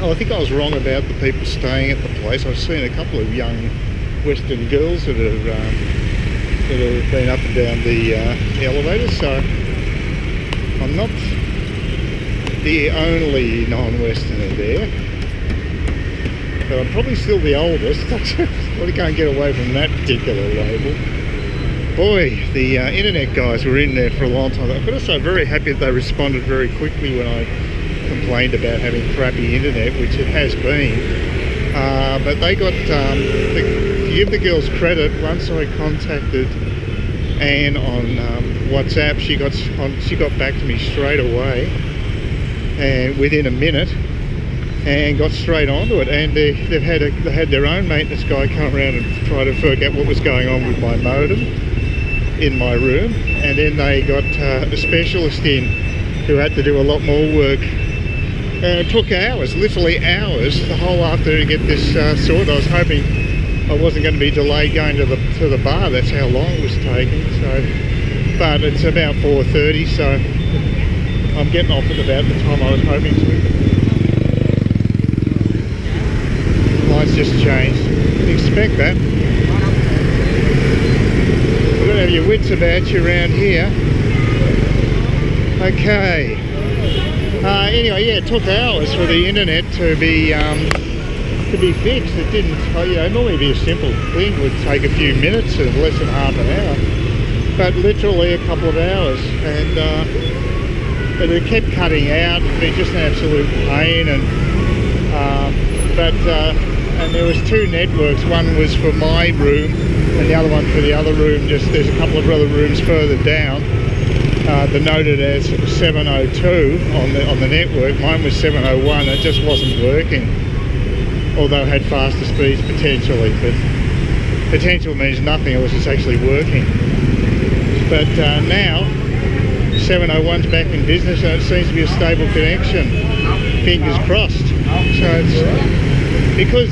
Oh, I think I was wrong about the people staying at the place. I've seen a couple of young Western girls that have been up and down the elevator, so I'm not the only non-Westerner there. But I'm probably still the oldest. I can't get away from that particular label. Boy, the internet guys were in there for a long time. I've got to say, I'm very happy that they responded very quickly when I complained about having crappy internet, which it has been. But they got, to give the girls credit, once I contacted Anne on WhatsApp, she got back to me straight away, and within a minute, and got straight onto it. And they had their own maintenance guy come around and try to work out what was going on with my modem in my room, and then they got a specialist in who had to do a lot more work. It took hours, literally hours, the whole afternoon to get this sorted. I was hoping I wasn't going to be delayed going to the bar. That's how long it was taking. So, but it's about 4:30, so I'm getting off at about the time I was hoping to. Lights just changed. Didn't expect that. You've got to have your wits about you around here. Okay. Anyway, yeah, it took hours for the internet to be fixed. It didn't, normally it'd be a simple thing. It would take a few minutes and less than half an hour, but literally a couple of hours, and it kept cutting out. It'd be just an absolute pain, and there was two networks. One was for my room, and the other one for the other room. Just there's a couple of other rooms further down. They're noted as 702 on the network. Mine was 701. It just wasn't working, although it had faster speeds potentially, but potential means nothing unless it's actually working. But now 701's back in business, and it seems to be a stable connection. Fingers crossed. So it's because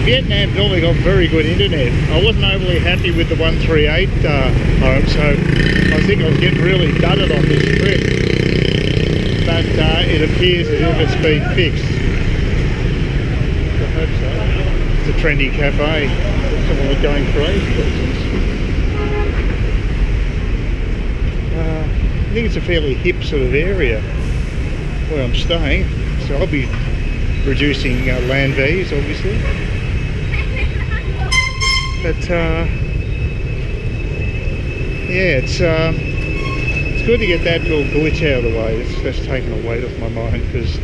Vietnam's normally got very good internet. I wasn't overly happy with the 138 home, so I think I was getting really dudded on this trip. But it appears as if it's been fixed. I hope so. It's a trendy cafe. Someone was going crazy. I think it's a fairly hip sort of area where I'm staying, so I'll be reducing land values, obviously. But yeah, it's good to get that little glitch out of the way. That's taken a weight off my mind, because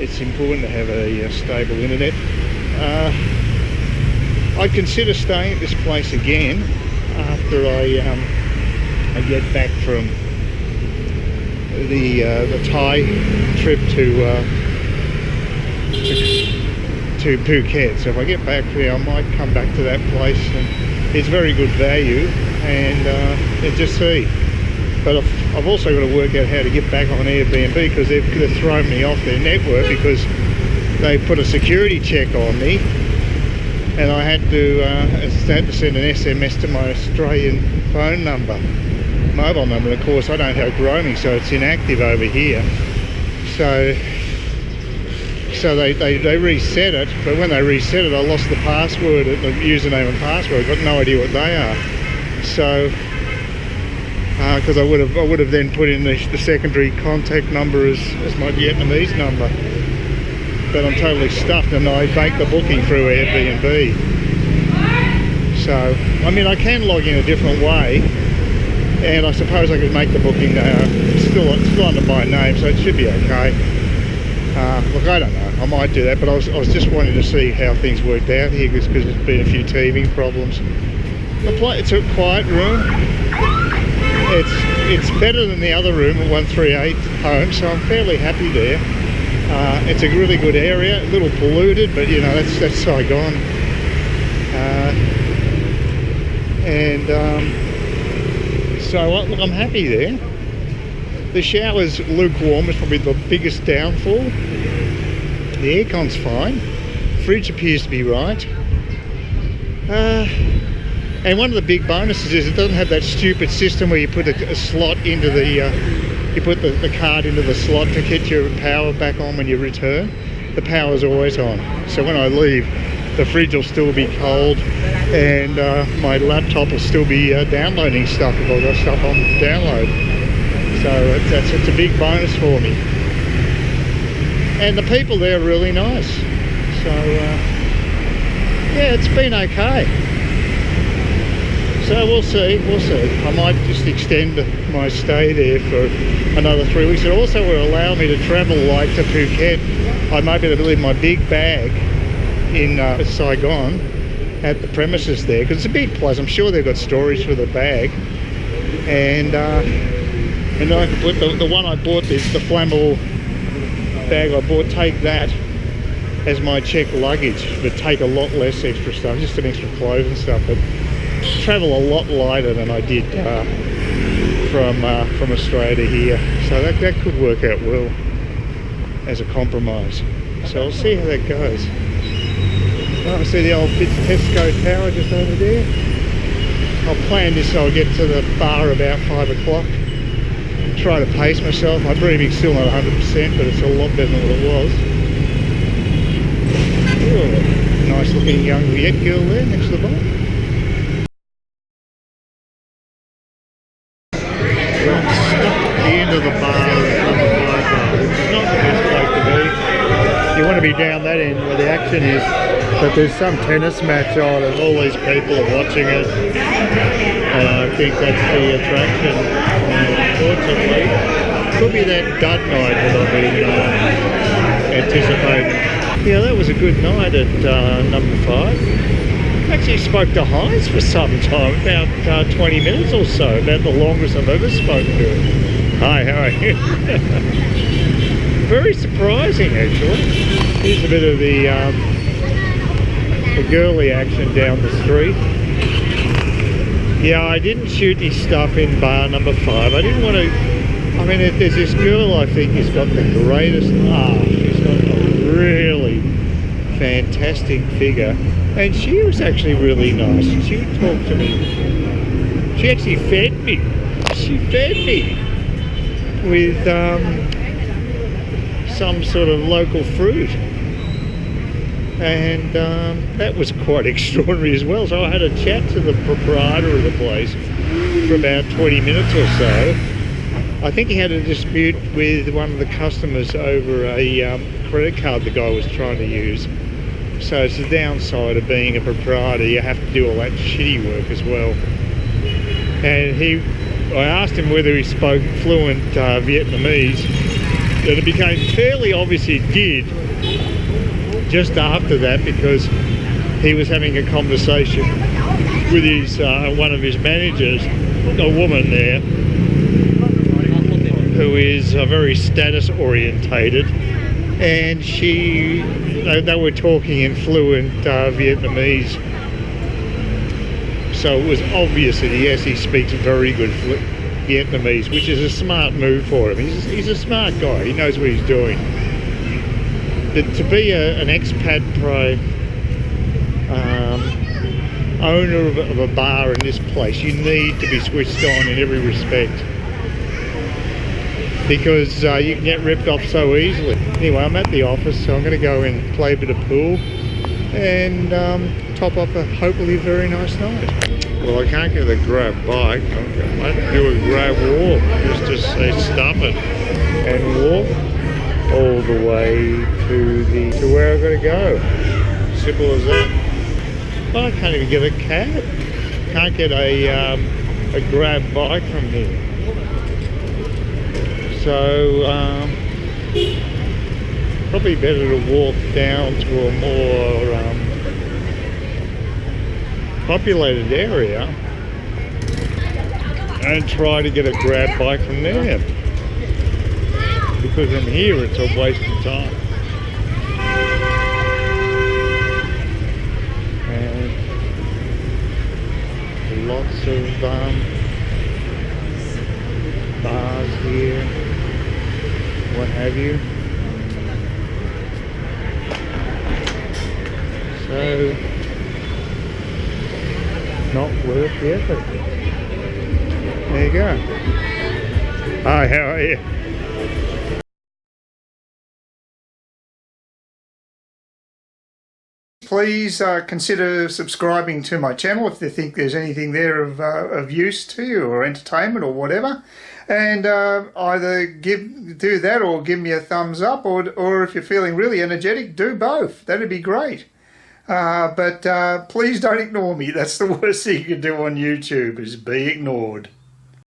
it's important to have a stable internet. I'd consider staying at this place again after I get back from the Thai trip to Phuket. So if I get back there, I might come back to that place, and it's very good value, and just see. But I've also got to work out how to get back on Airbnb, because they've thrown me off their network because they put a security check on me, and I had to send an SMS to my Australian phone number, mobile number. Of course, I don't have roaming, so it's inactive over here. So they reset it, but when they reset it, I lost the password, the username and password. I've got no idea what they are. So, because I would have then put in the secondary contact number as my Vietnamese number, but I'm totally stuffed, and I make the booking through Airbnb. So, I mean, I can log in a different way, and I suppose I could make the booking still under my name, so it should be okay. Look, I don't know. I might do that, but I was just wanting to see how things worked out here, because there's been a few teething problems. It's a quiet room. It's better than the other room at 138 home, so I'm fairly happy there. It's a really good area, a little polluted, but you know, that's Saigon. So look, I'm happy there. The shower's lukewarm, is probably the biggest downfall. The aircon's fine. Fridge appears to be right. And one of the big bonuses is it doesn't have that stupid system where you put a slot into the, you put the card into the slot to get your power back on when you return. the power's always on. So when I leave, the fridge will still be cold, and my laptop will still be downloading stuff if I've got stuff on download. So it's a big bonus for me. And the people there are really nice. So yeah, it's been okay. So we'll see. I might just extend my stay there for another 3 weeks. It also will allow me to travel like to Phuket. I might be able to leave my big bag in Saigon at the premises there, because it's a big place. I'm sure they've got storage for the bag. And then I can put the one I bought, the flammable bag I bought, take that as my checked luggage, but take a lot less extra stuff, just some extra clothes and stuff, but travel a lot lighter than I did from Australia to here. So that could work out well as a compromise. So I'll see how that goes. I see the old Bits Tesco tower just over there. I'll plan this so I'll get to the bar about 5 o'clock. Try to pace myself. My breathing's still not 100%, but it's a lot better than what it was. Ooh, nice looking young Viet girl there next to the bar. Well, I'm stuck at the end of the bar, number 5 bar, which is not the best place to be. You want to be down that end where the action is, but there's some tennis match on and all these people are watching it. And I think that's the attraction, unfortunately. Could be that dud night that I've been anticipating. Yeah, that was a good night at number 5. Actually spoke to Heinz for some time, about 20 minutes or so, about the longest I've ever spoken to him. Hi, how are you? Very surprising, actually. Here's a bit of the girly action down the street. Yeah, I didn't shoot his stuff in bar number 5. I didn't want to. I mean, there's this girl I think who's got the greatest art. She's got a really fantastic figure, and she was actually really nice. She would talk to me. She actually fed me. She fed me with some sort of local fruit. And that was quite extraordinary as well. So I had a chat to the proprietor of the place for about 20 minutes or so. I think he had a dispute with one of the customers over a credit card the guy was trying to use. So it's the downside of being a proprietor. You have to do all that shitty work as well. And I asked him whether he spoke fluent Vietnamese, and it became fairly obvious he did just after that, because he was having a conversation with his one of his managers, a woman there, who is very status orientated, and they were talking in fluent Vietnamese, so it was obvious that he speaks very good Vietnamese, which is a smart move for him. He's a smart guy, he knows what he's doing. But to be an expat pro owner of a bar in this place, you need to be switched on in every respect, because you can get ripped off so easily. Anyway, I'm at the office, so I'm going to go and play a bit of pool and top off a hopefully very nice night. Well, I can't get a grab bike. I might do a grab walk, just to say stuff it and walk all the way to where I've got to go. Simple as that. But I can't even get a cab. Can't get a grab bike from here. So probably better to walk down to a more populated area and try to get a grab bike from there. Because from here it's a waste of time. And lots of bars here, what have you. So, not worth the effort. There you go. Hi, how are you? please consider subscribing to my channel if you think there's anything there of use to you, or entertainment or whatever. And either do that or give me a thumbs up, or if you're feeling really energetic, do both. That'd be great. But please don't ignore me. That's the worst thing you can do on YouTube, is be ignored.